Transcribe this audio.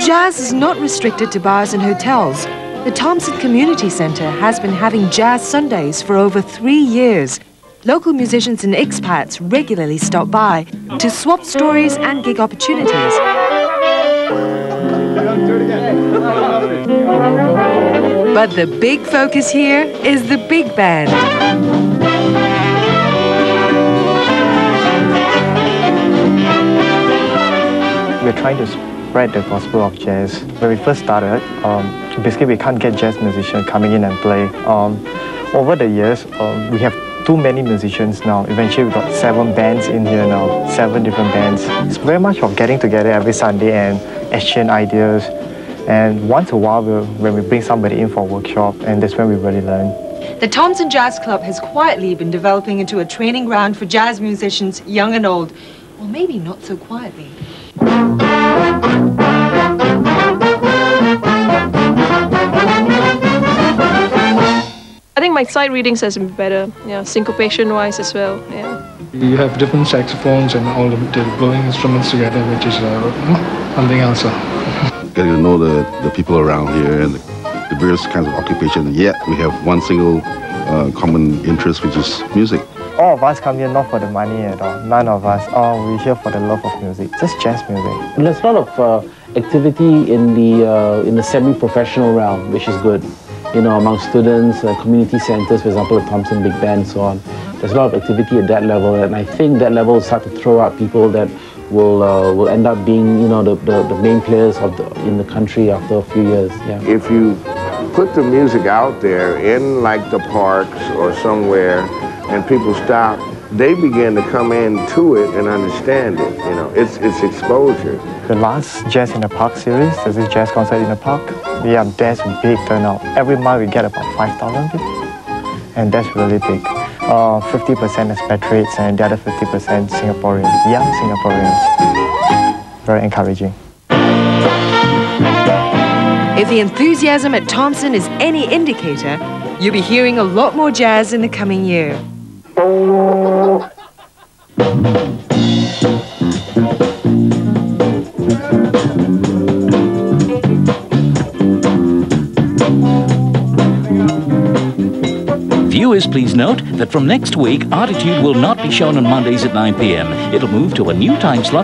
jazz is not restricted to bars and hotels. The Thomson Community Centre has been having Jazz Sundays for over 3 years. Local musicians and expats regularly stop by to swap stories and gig opportunities. But the big focus here is the big band. We're trying to spread the gospel of jazz. When we first started, basically we can't get jazz musicians coming in and play. Over the years, we have too many musicians now. Eventually we got 7 bands in here now, 7 different bands. It's very much of getting together every Sunday and exchange ideas. And once in a while, when we bring somebody in for a workshop, and that's when we really learn. The Thomson Jazz Club has quietly been developing into a training ground for jazz musicians, young and old. Or maybe not so quietly. I think my sight readings has been better, syncopation-wise as well. You have different saxophones and all the blowing instruments together, which is something else. Getting to know the people around here and the various kinds of occupations. Yet we have one single common interest, which is music. All of us come here not for the money at all. None of us. We're here for the love of music. Just jazz music. There's a lot of activity in the semi-professional realm, which is good. Among students, community centers, for example, the Thomson Big Band and so on. There's a lot of activity at that level, and I think that level will start to throw out people that will end up being, the main players in the country after a few years. Yeah. If you put the music out there in like the parks or somewhere, and people stop, they begin to come into it and understand it. It's exposure. The last Jazz in the Park series, there's this jazz concert in the park. That's a big turnout. Every month we get about 5,000 people, and that's really big. 50% expatriates and the other 50% Singaporeans, young Singaporeans. Very encouraging. If the enthusiasm at Thomson is any indicator, you'll be hearing a lot more jazz in the coming year. Viewers, please note that from next week, Attitude will not be shown on Mondays at 9 p.m. It'll move to a new time slot.